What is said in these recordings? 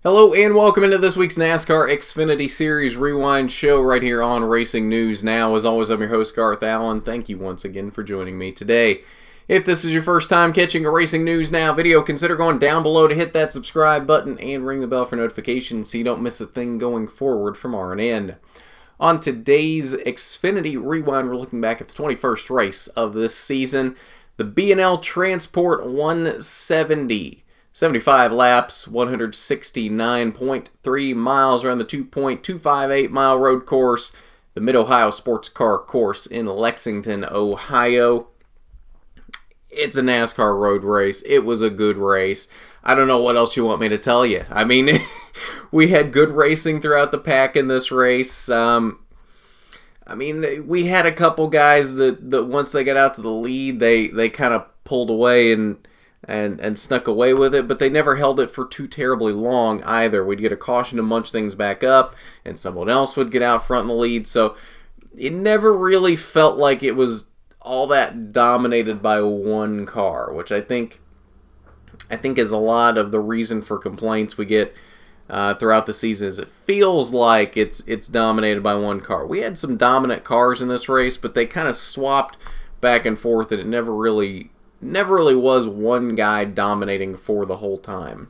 Hello and welcome into this week's NASCAR Xfinity Series Rewind show right here on Racing News Now. As always, I'm your host, Garth Allen. Thank you once again for joining me today. If this is your first time catching a Racing News Now video, consider going down below to hit that subscribe button and ring the bell for notifications so you don't miss a thing going forward from R&N. On today's Xfinity Rewind, we're looking back at the 21st race of this season, the B&L Transport 170. 75 laps, 169.3 miles around the 2.258 mile road course, the Mid-Ohio Sports Car Course in Lexington, Ohio. It's a NASCAR road race. It was a good race. I don't know what else you want me to tell you. I mean, we had good racing throughout the pack in this race. We had a couple guys that once they got out to the lead, they kind of pulled away and snuck away with it, but they never held it for too terribly long either. We'd get a caution to munch things back up, and someone else would get out front in the lead, so it never really felt like it was all that dominated by one car, which I think is a lot of the reason for complaints we get throughout the season. Is it feels like it's dominated by one car. We had some dominant cars in this race, but they kind of swapped back and forth, and it never really was one guy dominating for the whole time.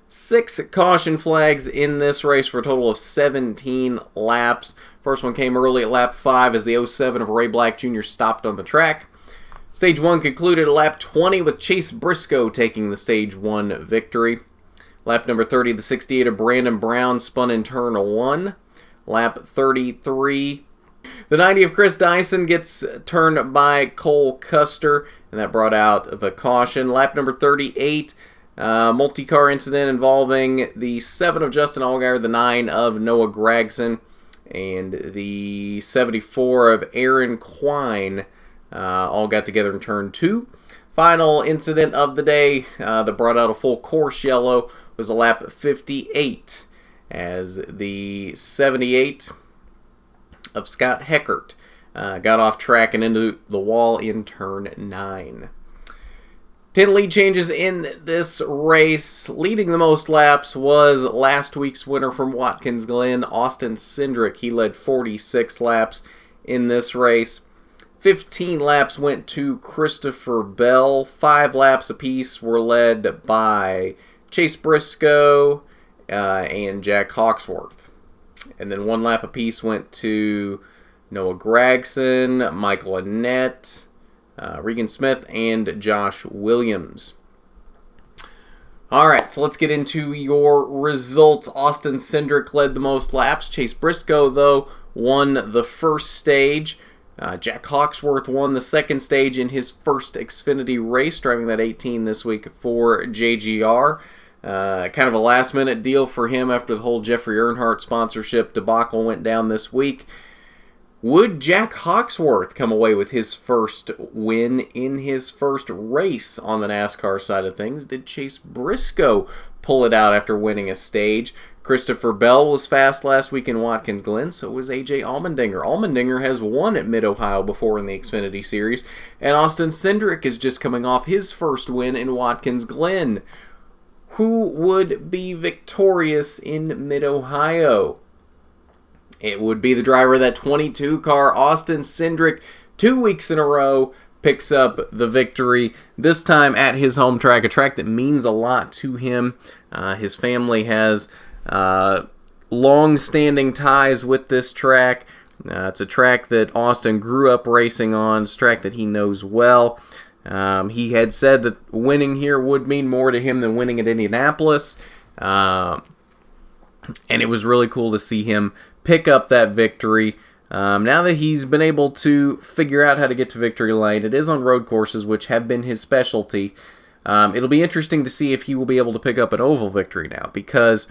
6 caution flags in this race for a total of 17 laps. First one came early at lap 5 as the 07 of Ray Black Jr. stopped on the track. Stage 1 concluded at lap 20 with Chase Briscoe taking the Stage 1 victory. Lap number 30, the 68 of Brandon Brown spun in turn 1. Lap 33, the 90 of Chris Dyson gets turned by Cole Custer, and that brought out the caution. Lap number 38, multi-car incident involving the 7 of Justin Allgaier, the 9 of Noah Gragson, and the 74 of Aaron Quine all got together in turn 2. Final incident of the day that brought out a full course yellow was a lap 58, as the 78 of Scott Heckert got off track and into the wall in turn 9. 10 lead changes in this race. Leading the most laps was last week's winner from Watkins Glen, Austin Cindric. He led 46 laps in this race. 15 laps went to Christopher Bell. 5 laps apiece were led by Chase Briscoe and Jack Hawksworth. And then 1 lap apiece went to Noah Gragson, Michael Annett, Regan Smith, and Josh Williams. Alright, so let's get into your results. Austin Cindric led the most laps. Chase Briscoe, though, won the first stage. Jack Hawksworth won the second stage in his first Xfinity race, driving that 18 this week for JGR. Kind of a last-minute deal for him after the whole Jeffrey Earnhardt sponsorship debacle went down this week. Would Jack Hawksworth come away with his first win in his first race on the NASCAR side of things? Did Chase Briscoe pull it out after winning a stage? Christopher Bell was fast last week in Watkins Glen, so was A.J. Allmendinger. Allmendinger has won at Mid-Ohio before in the Xfinity Series, and Austin Cindric is just coming off his first win in Watkins Glen. Who would be victorious in Mid-Ohio? It would be the driver of that 22 car, Austin Cindric. 2 weeks in a row, picks up the victory, this time at his home track, a track that means a lot to him. His family has long-standing ties with this track. It's a track that Austin grew up racing on. It's a track that he knows well. He had said that winning here would mean more to him than winning at Indianapolis. And it was really cool to see him pick up that victory. Now that he's been able to figure out how to get to victory lane, it is on road courses, which have been his specialty. It'll be interesting to see if he will be able to pick up an oval victory now, because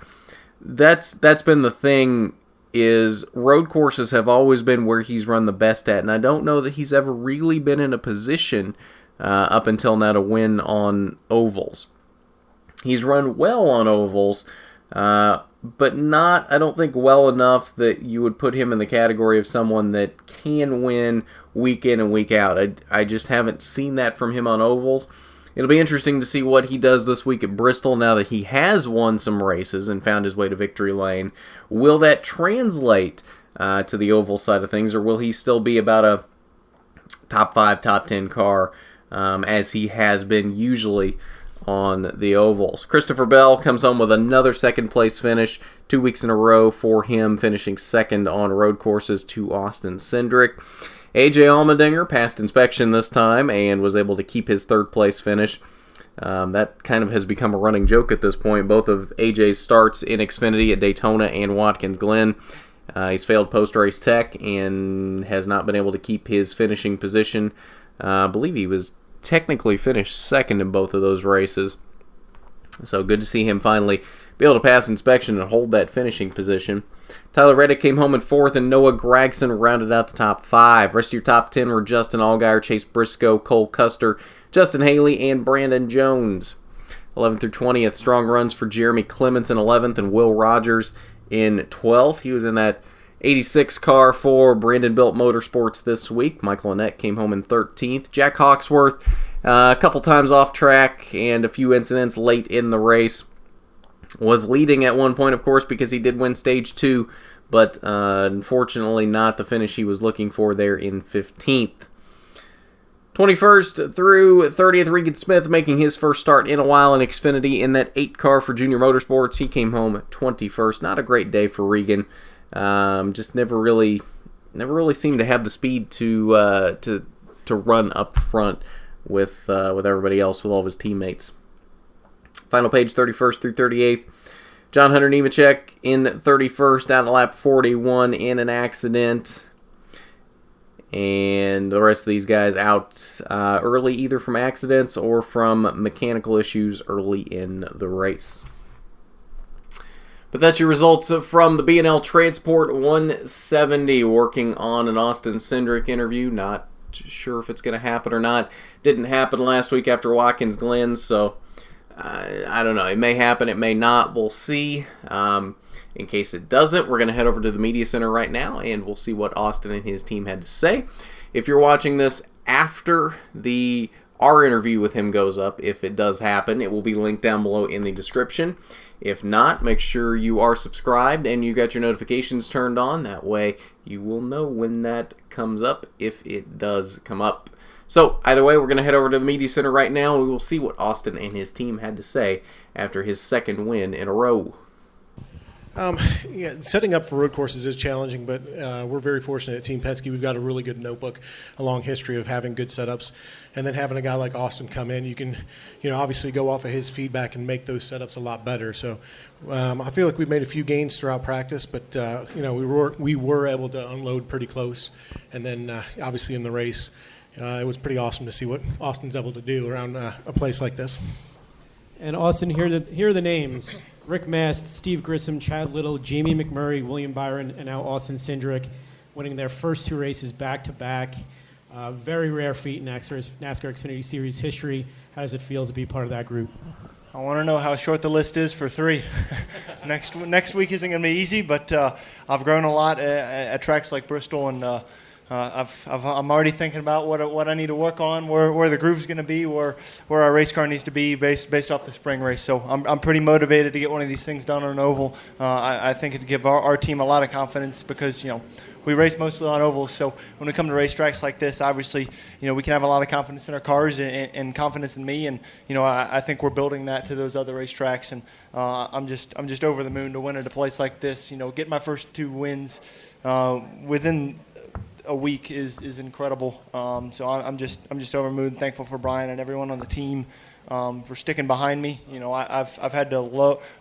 that's been the thing, is road courses have always been where he's run the best at, and I don't know that he's ever really been in a position up until now to win on ovals. He's run well on ovals, but not, I don't think, well enough that you would put him in the category of someone that can win week in and week out. I just haven't seen that from him on ovals. It'll be interesting to see what he does this week at Bristol now that he has won some races and found his way to victory lane. Will that translate to the oval side of things, or will he still be about a top 5, top 10 car as he has been usually on the ovals? Christopher Bell comes home with another second place finish, 2 weeks in a row for him, finishing second on road courses to Austin Cindric. AJ Allmendinger passed inspection this time and was able to keep his third place finish. That kind of has become a running joke at this point. Both of AJ's starts in Xfinity at Daytona and Watkins Glen. He's failed post-race tech and has not been able to keep his finishing position. I believe he was technically finished second in both of those races. So good to see him finally be able to pass inspection and hold that finishing position. Tyler Reddick came home in fourth, and Noah Gragson rounded out the top 5. Rest of your top 10 were Justin Allgaier, Chase Briscoe, Cole Custer, Justin Haley, and Brandon Jones. 11th through 20th, strong runs for Jeremy Clements in 11th and Will Rogers in 12th. He was in that 86 car for Brandon Built Motorsports this week. Michael Annett came home in 13th. Jack Hawksworth, a couple times off track and a few incidents late in the race. Was leading at one point, of course, because he did win Stage 2, but unfortunately not the finish he was looking for there in 15th. 21st through 30th, Regan Smith making his first start in a while in Xfinity in that 8 car for Junior Motorsports. He came home 21st. Not a great day for Regan. Just never really seemed to have the speed to run up front with everybody else, with all of his teammates. Final page, 31st through 38th. John Hunter Nemechek in 31st, down to lap 41 in an accident. And the rest of these guys out early, either from accidents or from mechanical issues early in the race. But that's your results from the B&L Transport 170, working on an Austin Cindric interview. Not sure if it's going to happen or not. Didn't happen last week after Watkins Glen, so I don't know. It may happen, it may not. We'll see. In case it doesn't, we're going to head over to the Media Center right now, and we'll see what Austin and his team had to say. If you're watching this after our interview with him goes up, if it does happen, it will be linked down below in the description. If not, make sure you are subscribed and you got your notifications turned on. That way you will know when that comes up, if it does come up. So, either way, we're going to head over to the Media Center right now, and we will see what Austin and his team had to say after his second win in a row. Setting up for road courses is challenging, but we're very fortunate at Team Penske. We've got a really good notebook, a long history of having good setups, and then having a guy like Austin come in, you can, obviously go off of his feedback and make those setups a lot better. So I feel like we've made a few gains throughout practice, but we were able to unload pretty close, and then obviously in the race, it was pretty awesome to see what Austin's able to do around a place like this. And Austin, here are the names. Rick Mast, Steve Grissom, Chad Little, Jamie McMurray, William Byron, and now Austin Cindric, winning their first 2 races back-to-back. Very rare feat in NASCAR Xfinity Series history. How does it feel to be part of that group? I want to know how short the list is for 3. Next week isn't going to be easy, but I've grown a lot at tracks like Bristol, and I'm already thinking about what I need to work on, where the groove's going to be, where our race car needs to be based off the spring race. So I'm pretty motivated to get one of these things done on an oval. I think it'd give our team a lot of confidence because we race mostly on ovals. So when we come to racetracks like this, obviously we can have a lot of confidence in our cars and confidence in me. And I think we're building that to those other racetracks. And I'm just over the moon to win at a place like this. Get my first 2 wins within a week is incredible. So I'm just over the moon, thankful for Brian and everyone on the team for sticking behind me. I've had to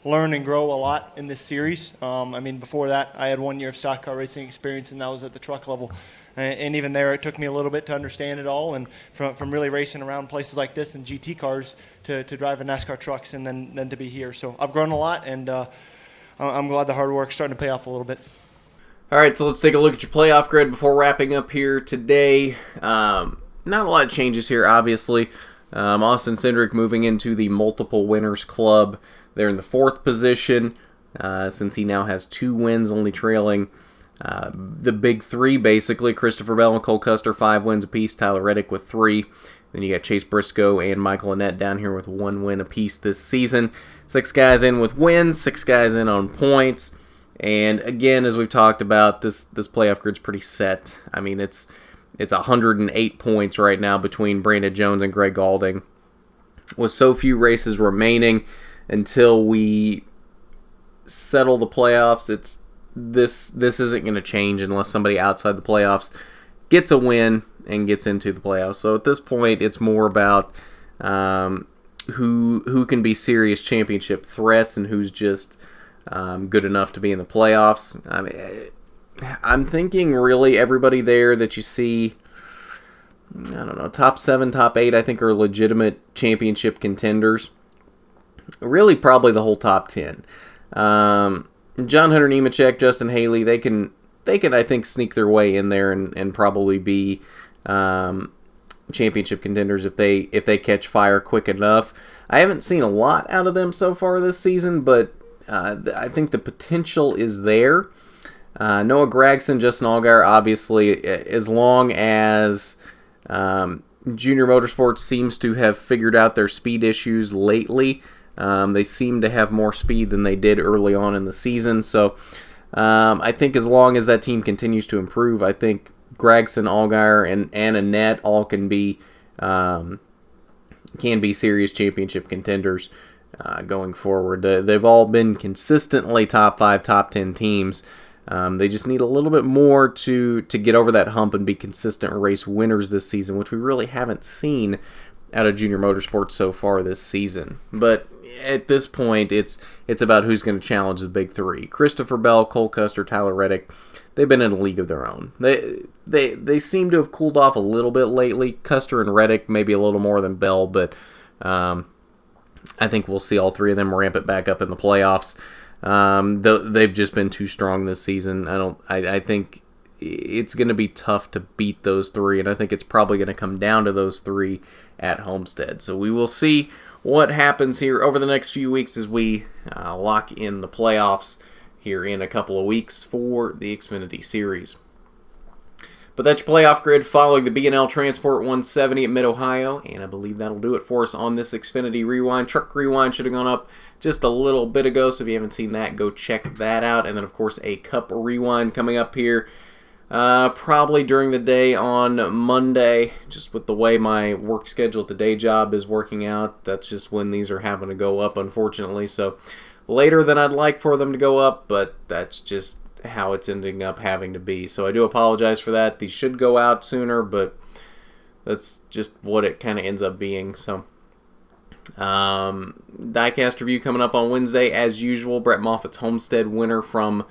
learn and grow a lot in this series. Before that, I had 1 year of stock car racing experience, and that was at the truck level. And even there, it took me a little bit to understand it all, and from really racing around places like this and GT cars to driving NASCAR trucks and then to be here. So I've grown a lot, and I'm glad the hard work's starting to pay off a little bit. All right, so let's take a look at your playoff grid before wrapping up here today. Not a lot of changes here, obviously. Austin Cindric moving into the multiple winners club. They're in the 4th position since he now has 2 wins, only trailing the big 3, basically. Christopher Bell and Cole Custer, 5 wins apiece. Tyler Reddick with 3. Then you got Chase Briscoe and Michael Annett down here with 1 win apiece this season. 6 guys in with wins, 6 guys in on points. And again, as we've talked about, this playoff grid's pretty set. I mean, it's 108 points right now between Brandon Jones and Greg Galding, with so few races remaining until we settle the playoffs. This isn't going to change unless somebody outside the playoffs gets a win and gets into the playoffs. So at this point, it's more about who can be serious championship threats and who's just good enough to be in the playoffs. I mean, I'm thinking really everybody there that you see, I don't know, top 7, top 8, I think are legitimate championship contenders. Really, probably the whole top 10. John Hunter Nemechek, Justin Haley, they can I think sneak their way in there and probably be championship contenders if they catch fire quick enough. I haven't seen a lot out of them so far this season, but I think the potential is there. Noah Gragson, Justin Allgaier, obviously, as long as Junior Motorsports seems to have figured out their speed issues lately. They seem to have more speed than they did early on in the season. So I think as long as that team continues to improve, I think Gragson, Allgaier, and Annett all can be serious championship contenders going forward. They've all been consistently top 5, top 10 teams. They just need a little bit more to get over that hump and be consistent race winners this season, which we really haven't seen out of Junior Motorsports so far this season. But at this point, it's about who's going to challenge the big 3. Christopher Bell, Cole Custer, Tyler Reddick, they've been in a league of their own. They seem to have cooled off a little bit lately. Custer and Reddick maybe a little more than Bell, but I think we'll see all 3 of them ramp it back up in the playoffs. They've just been too strong this season. I think it's going to be tough to beat those 3, and I think it's probably going to come down to those 3 at Homestead. So we will see what happens here over the next few weeks as we lock in the playoffs here in a couple of weeks for the Xfinity Series. But that's your playoff grid following the B&L Transport 170 at Mid-Ohio, and I believe that'll do it for us on this Xfinity Rewind. Truck Rewind should have gone up just a little bit ago, so if you haven't seen that, go check that out. And then, of course, a Cup Rewind coming up here probably during the day on Monday, just with the way my work schedule at the day job is working out. That's just when these are having to go up, unfortunately. So later than I'd like for them to go up, but that's just how it's ending up having to be. So I do apologize for that. These should go out sooner, but that's just what it kind of ends up being. So diecast review coming up on Wednesday as usual. Brett Moffitt's Homestead winner from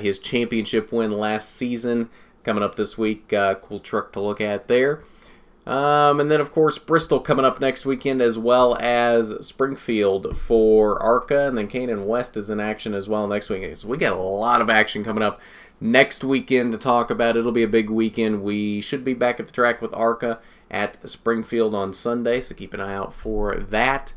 his championship win last season coming up this week. Cool truck to look at there. And then, of course, Bristol coming up next weekend, as well as Springfield for ARCA. And then Canaan West is in action as well next weekend. So we got a lot of action coming up next weekend to talk about. It'll be a big weekend. We should be back at the track with ARCA at Springfield on Sunday, so keep an eye out for that.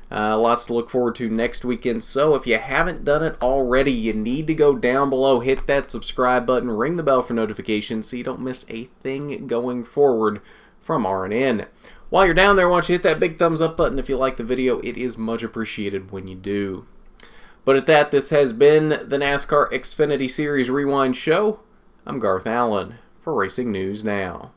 Lots to look forward to next weekend. So if you haven't done it already, you need to go down below, hit that subscribe button, ring the bell for notifications so you don't miss a thing going forward from RNN. While you're down there, why don't you hit that big thumbs up button if you like the video. It is much appreciated when you do. But at that, this has been the NASCAR Xfinity Series Rewind Show. I'm Garth Allen for Racing News Now.